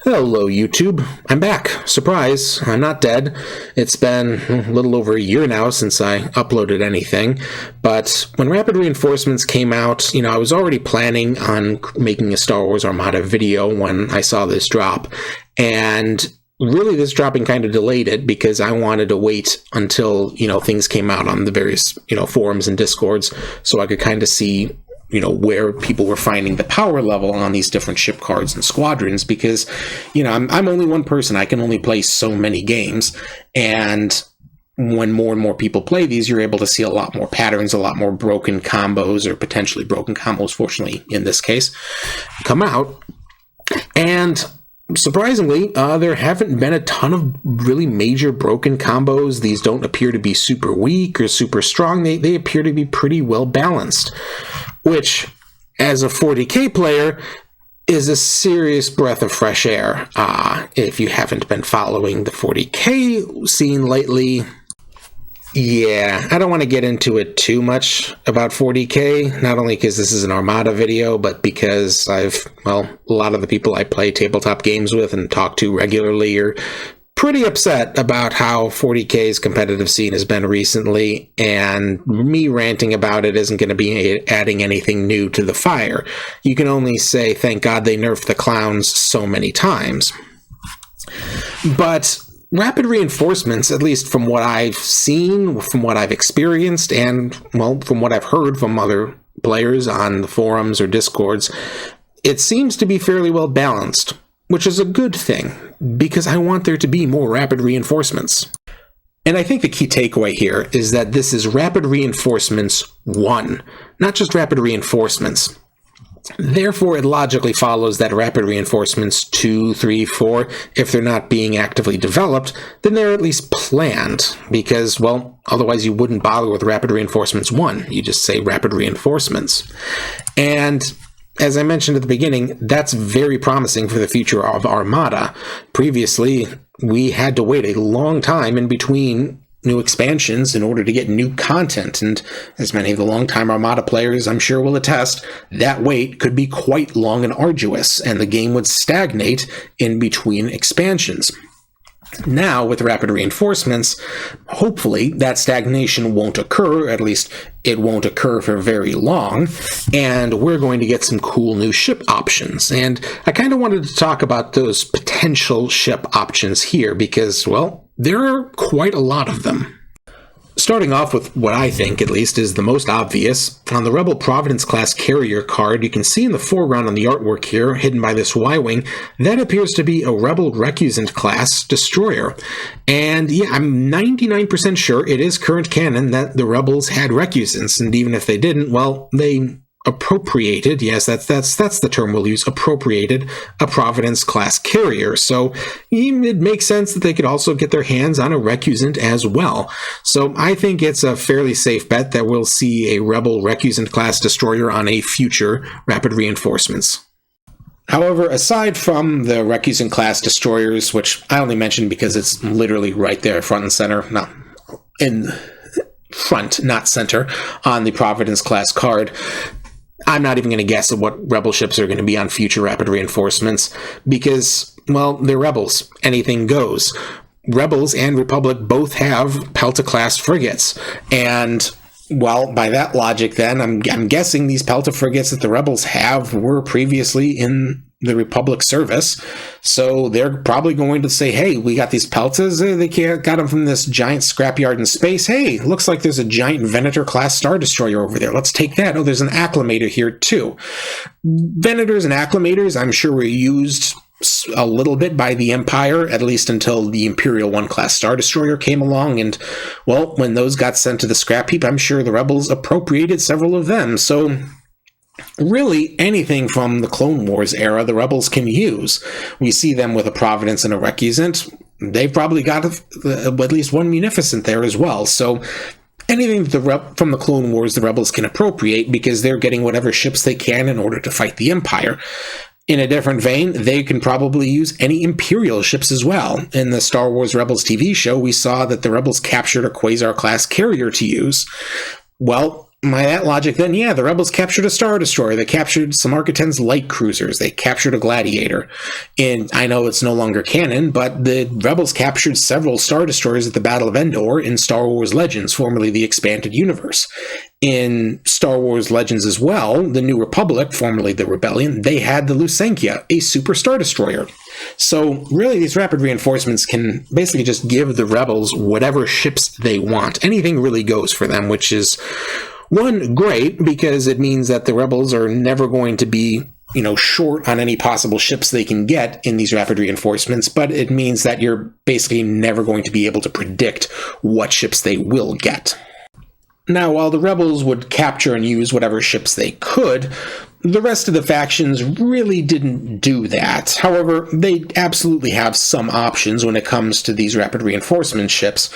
Hello, YouTube. I'm back. Surprise, I'm not dead. It's been a little over a year now since I uploaded anything, but when Rapid Reinforcements came out, I was already planning on making a Star Wars Armada video when I saw this drop, and really this dropping kind of delayed it because I wanted to wait until, things came out on the various, forums and discords so I could kind of see where people were finding the power level on these different ship cards and squadrons, because, I'm only one person. I can only play so many games, and when more and more people play these, you're able to see a lot more patterns, a lot more broken combos, or potentially broken combos, fortunately, in this case, come out. And surprisingly, there haven't been a ton of really major broken combos. These don't appear to be super weak or super strong. They appear to be pretty well balanced, which, as a 40k player, is a serious breath of fresh air. If you haven't been following the 40k scene lately, yeah, I don't want to get into it too much about 40k, not only because this is an Armada video, but because a lot of the people I play tabletop games with and talk to regularly are pretty upset about how 40k's competitive scene has been recently, and me ranting about it isn't going to be adding anything new to the fire. You can only say, thank God they nerfed the clowns so many times. But Rapid Reinforcements, at least from what I've seen, from what I've experienced, and, from what I've heard from other players on the forums or discords, it seems to be fairly well balanced, which is a good thing, because I want there to be more Rapid Reinforcements. And I think the key takeaway here is that this is Rapid Reinforcements 1, not just Rapid Reinforcements. Therefore, it logically follows that Rapid Reinforcements 2, 3, 4, if they're not being actively developed, then they're at least planned, because, otherwise you wouldn't bother with Rapid Reinforcements 1. You just say Rapid Reinforcements. And as I mentioned at the beginning, that's very promising for the future of Armada. Previously, we had to wait a long time in between new expansions in order to get new content, and as many of the longtime Armada players I'm sure will attest, that wait could be quite long and arduous, and the game would stagnate in between expansions. Now, with Rapid Reinforcements, hopefully that stagnation won't occur, at least it won't occur for very long, and we're going to get some cool new ship options. And I kind of wanted to talk about those potential ship options here because, there are quite a lot of them. Starting off with what I think, at least, is the most obvious. On the Rebel Providence class carrier card, you can see in the foreground on the artwork here, hidden by this Y-wing, that appears to be a Rebel Recusant class destroyer. And yeah, I'm 99% sure it is current canon that the Rebels had Recusants, and even if they didn't, they appropriated, yes, that's the term we'll use, appropriated a Providence class carrier. So it makes sense that they could also get their hands on a Recusant as well. So I think it's a fairly safe bet that we'll see a Rebel Recusant class destroyer on a future Rapid Reinforcements. However, aside from the Recusant class destroyers, which I only mentioned because it's literally right there, front and center, not in front, not center, on the Providence class card, I'm not even going to guess at what Rebel ships are going to be on future Rapid Reinforcements because, they're Rebels. Anything goes. Rebels and Republic both have Pelta-class frigates, and, by that logic then, I'm guessing these Pelta frigates that the Rebels have were previously in the Republic service, so they're probably going to say, hey, we got these Peltas, they got them from this giant scrapyard in space, hey, looks like there's a giant Venator-class Star Destroyer over there, let's take that, there's an Acclamator here too. Venators and Acclamators, I'm sure, were used a little bit by the Empire, at least until the Imperial 1 class Star Destroyer came along, and, when those got sent to the scrap heap, I'm sure the Rebels appropriated several of them, so really, anything from the Clone Wars era the Rebels can use. We see them with a Providence and a Recusant. They've probably got at least one Munificent there as well. So anything from the Clone Wars the Rebels can appropriate because they're getting whatever ships they can in order to fight the Empire. In a different vein, they can probably use any Imperial ships as well. In the Star Wars Rebels TV show, we saw that the Rebels captured a Quasar-class carrier to use. By that logic, then, yeah, the Rebels captured a Star Destroyer. They captured some Arquitens light cruisers. They captured a Gladiator. And I know it's no longer canon, but the Rebels captured several Star Destroyers at the Battle of Endor in Star Wars Legends, formerly the Expanded Universe. In Star Wars Legends as well, the New Republic, formerly the Rebellion, they had the Lucenkia, a Super Star Destroyer. So really, these rapid reinforcements can basically just give the Rebels whatever ships they want. Anything really goes for them, which is, one, great, because it means that the Rebels are never going to be, short on any possible ships they can get in these rapid reinforcements, but it means that you're basically never going to be able to predict what ships they will get. Now, while the Rebels would capture and use whatever ships they could, the rest of the factions really didn't do that. However, they absolutely have some options when it comes to these rapid reinforcement ships.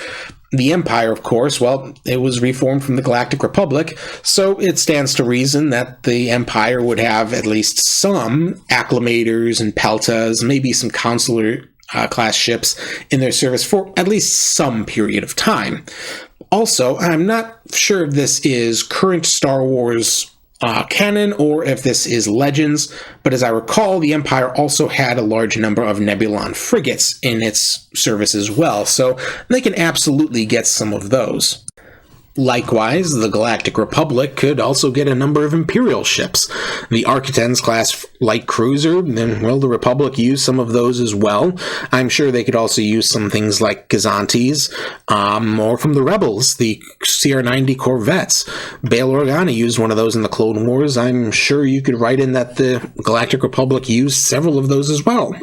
The Empire, of course, well, it was reformed from the Galactic Republic, so it stands to reason that the Empire would have at least some acclimators and peltas, maybe some consular class ships in their service for at least some period of time. Also, I'm not sure if this is current Star Wars canon or if this is Legends, but as I recall, the Empire also had a large number of Nebulon frigates in its service as well, so they can absolutely get some of those. Likewise, the Galactic Republic could also get a number of Imperial ships. The Arquitens class light cruiser, then, well, the Republic used some of those as well. I'm sure they could also use some things like Gazantes, or from the Rebels, the CR-90 Corvettes. Bail Organa used one of those in the Clone Wars. I'm sure you could write in that the Galactic Republic used several of those as well.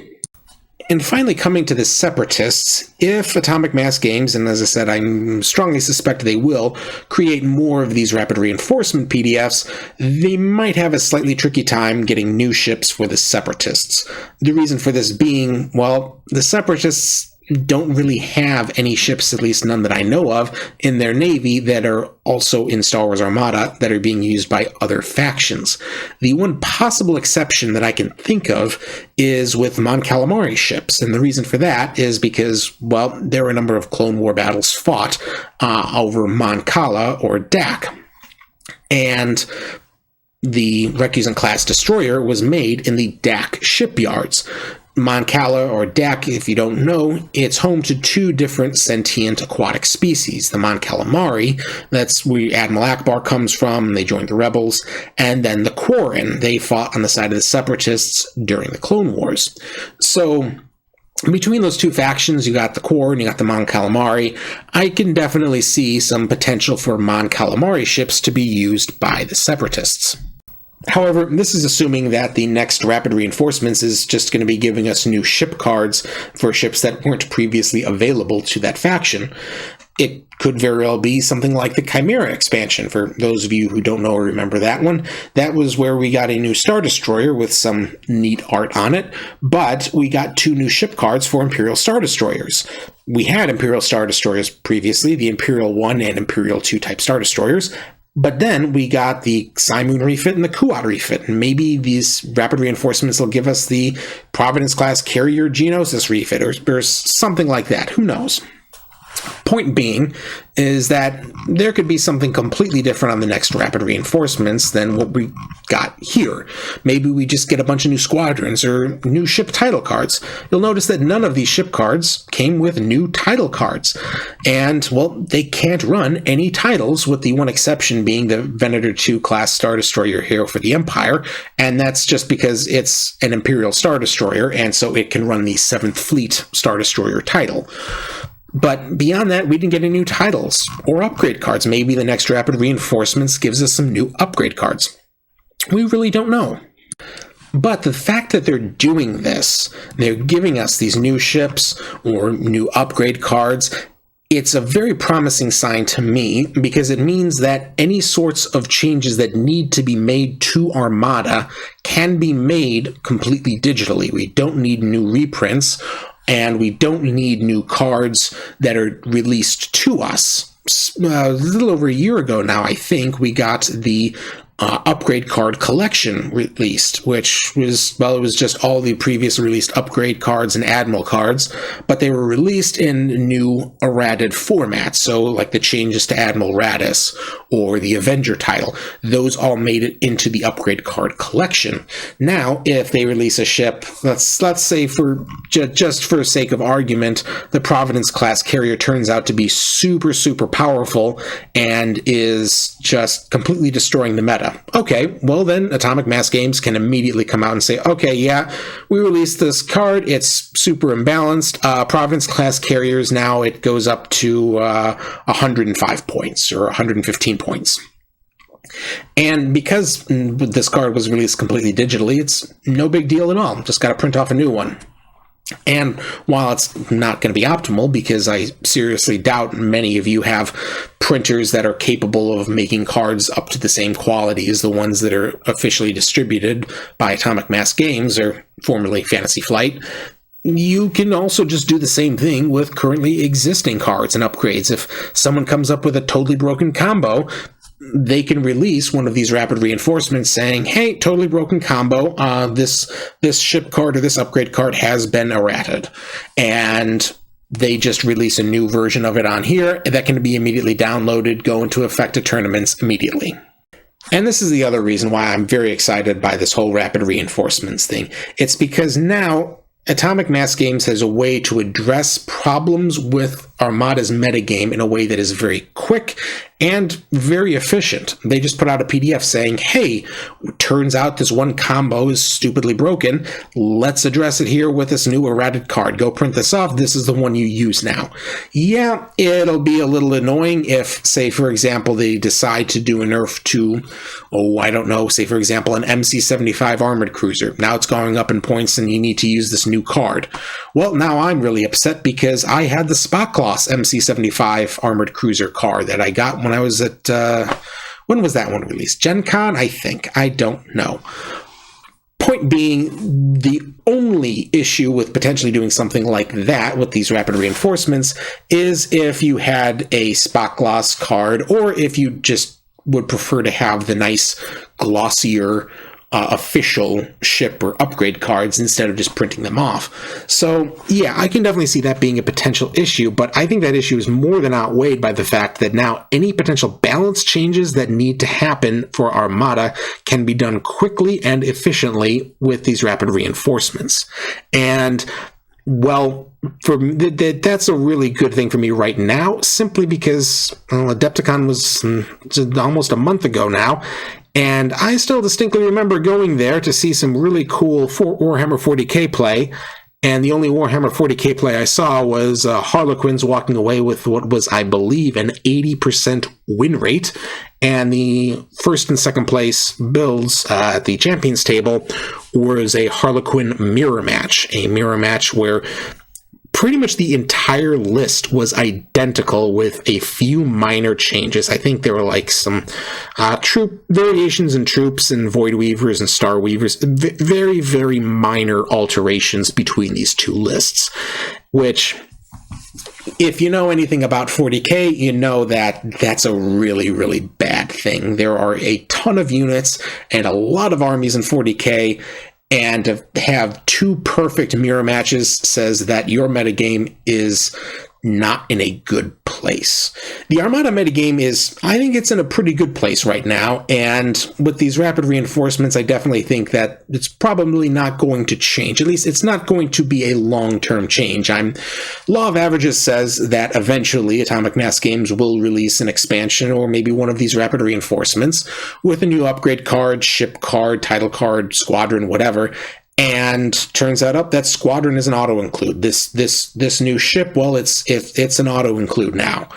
And finally, coming to the Separatists, if Atomic Mass Games, and as I said, I strongly suspect they will, create more of these rapid reinforcement PDFs, they might have a slightly tricky time getting new ships for the Separatists. The reason for this being, well, the Separatists don't really have any ships, at least none that I know of, in their navy that are also in Star Wars Armada that are being used by other factions. The one possible exception that I can think of is with Mon Calamari ships, and the reason for that is because, well, there were a number of Clone War battles fought over Mon Cala or Dak, and the Recusant class destroyer was made in the Dak shipyards. Mon Cala, or Dak, if you don't know, it's home to two different sentient aquatic species. The Mon Calamari, that's where Admiral Akbar comes from, they joined the Rebels, and then the Quarren, they fought on the side of the Separatists during the Clone Wars. So, between those two factions, you got the Quarren, you got the Mon Calamari. I can definitely see some potential for Mon Calamari ships to be used by the Separatists. However, this is assuming that the next rapid reinforcements is just going to be giving us new ship cards for ships that weren't previously available to that faction. It could very well be something like the Chimera expansion, for those of you who don't know or remember that one. That was where we got a new Star Destroyer with some neat art on it, but we got two new ship cards for Imperial Star Destroyers. We had Imperial Star Destroyers previously, the Imperial 1 and Imperial 2 type Star Destroyers, but then we got the Simoon refit and the Kuat refit. And maybe these rapid reinforcements will give us the Providence-class Carrier Geonosis refit, or something like that. Who knows? Point being is that there could be something completely different on the next rapid reinforcements than what we got here. Maybe we just get a bunch of new squadrons or new ship title cards. You'll notice that none of these ship cards came with new title cards. And, well, they can't run any titles, with the one exception being the Venator 2 class Star Destroyer hero for the Empire, and that's just because it's an Imperial Star Destroyer, and so it can run the 7th Fleet Star Destroyer title. But beyond that, we didn't get any new titles or upgrade cards. Maybe the next rapid reinforcements gives us some new upgrade cards. We really don't know. But the fact that they're doing this, they're giving us these new ships or new upgrade cards, it's a very promising sign to me, because it means that any sorts of changes that need to be made to Armada can be made completely digitally. We don't need new reprints, and we don't need new cards that are released to us. A little over a year ago now, I think, we got the upgrade card collection released, which was, well, it was just all the previously released upgrade cards and Admiral cards, but they were released in new errated formats. So like the changes to Admiral Radis or the Avenger title, those all made it into the upgrade card collection. Now, if they release a ship, let's say for just for sake of argument, the Providence class carrier turns out to be super, super powerful and is just completely destroying the meta. Okay, well then Atomic Mass Games can immediately come out and say, okay, yeah, we released this card, it's super imbalanced. Providence class carriers, now it goes up to 105 points or 115 points. And because this card was released completely digitally, it's no big deal at all. Just got to print off a new one. And while it's not going to be optimal, because I seriously doubt many of you have printers that are capable of making cards up to the same quality as the ones that are officially distributed by Atomic Mass Games, or formerly Fantasy Flight, you can also just do the same thing with currently existing cards and upgrades. If someone comes up with a totally broken combo, they can release one of these rapid reinforcements saying, hey, totally broken combo, this ship card or this upgrade card has been errated. And they just release a new version of it on here that can be immediately downloaded, go into effective tournaments immediately. And this is the other reason why I'm very excited by this whole rapid reinforcements thing. It's because now Atomic Mass Games has a way to address problems with Armada's metagame in a way that is very quick and very efficient. They just put out a PDF saying, hey, turns out this one combo is stupidly broken. Let's address it here with this new errated card. Go print this off. This is the one you use now. Yeah, it'll be a little annoying if, say, for example, they decide to do a nerf to, say, for example, an MC-75 armored cruiser. Now it's going up in points and you need to use this new card. Well, now I'm really upset because I had the Spot Gloss MC-75 armored cruiser card that I got when I was at, when was that one released? Gen Con, I think. I don't know. Point being, the only issue with potentially doing something like that with these rapid reinforcements is if you had a Spot Gloss card, or if you just would prefer to have the nice, glossier, official ship or upgrade cards instead of just printing them off. So yeah, I can definitely see that being a potential issue, but I think that issue is more than outweighed by the fact that now any potential balance changes that need to happen for Armada can be done quickly and efficiently with these rapid reinforcements. And well, that's a really good thing for me right now, simply because Adepticon was almost a month ago now, and I still distinctly remember going there to see some really cool Warhammer 40k play, and the only Warhammer 40k play I saw was Harlequins walking away with what was, I believe, an 80% win rate, and the first and second place builds at the Champions table was a Harlequin mirror match, where pretty much the entire list was identical with a few minor changes. I think there were like some troop variations in troops and Void Weavers and Star Weavers, very, very minor alterations between these two lists, which, if you know anything about 40k, you know that that's a really, really bad thing. There are a ton of units and a lot of armies in 40k, and to have two perfect mirror matches says that your metagame is not in a good place. The Armada metagame is, I think it's in a pretty good place right now, and with these rapid reinforcements, I definitely think that it's probably not going to change. At least it's not going to be a long-term change. Law of Averages says that eventually Atomic Mass Games will release an expansion or maybe one of these rapid reinforcements with a new upgrade card, ship card, title card, squadron, whatever. And turns out that squadron is an auto include. This new ship, well, it's an auto include now.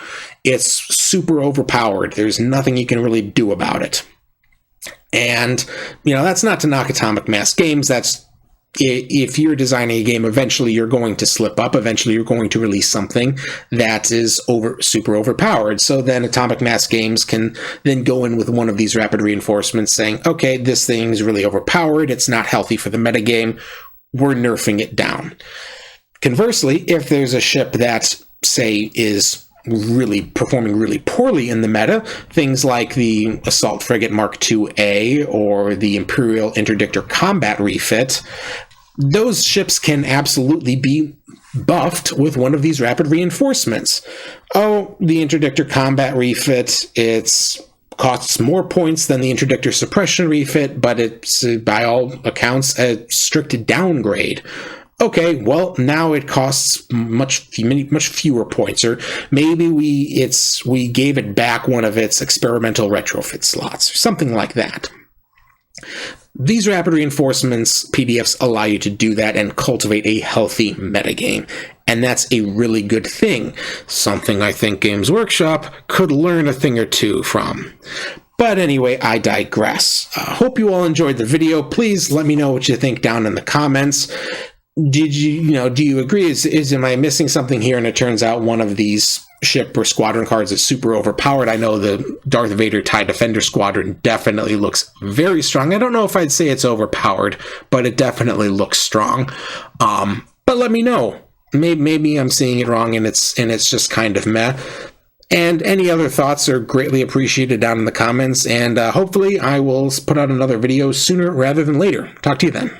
It's super overpowered. There's nothing you can really do about it. And that's not to knock Atomic Mass Games. That's, if you're designing a game, eventually you're going to slip up. Eventually you're going to release something that is super overpowered. So then Atomic Mass Games can then go in with one of these rapid reinforcements saying, okay, this thing's really overpowered. It's not healthy for the metagame. We're nerfing it down. Conversely, if there's a ship that, say, is performing really poorly in the meta. Things like the Assault Frigate Mark II-A or the Imperial Interdictor Combat refit. Those ships can absolutely be buffed with one of these rapid reinforcements. Oh, the Interdictor Combat refit, it's costs more points than the Interdictor Suppression refit, but it's, by all accounts, a strict downgrade. Okay, well, now it costs much fewer points, or maybe we gave it back one of its experimental retrofit slots, or something like that. These rapid reinforcements PDFs allow you to do that and cultivate a healthy metagame, and that's a really good thing. Something I think Games Workshop could learn a thing or two from. But anyway, I digress. Hope you all enjoyed the video. Please let me know what you think down in the comments. Do you agree? Am I missing something here? And it turns out one of these ship or squadron cards is super overpowered. I know the Darth Vader TIE Defender Squadron definitely looks very strong. I don't know if I'd say it's overpowered, but it definitely looks strong. But let me know. Maybe I'm seeing it wrong and it's just kind of meh. And any other thoughts are greatly appreciated down in the comments. And hopefully I will put out another video sooner rather than later. Talk to you then.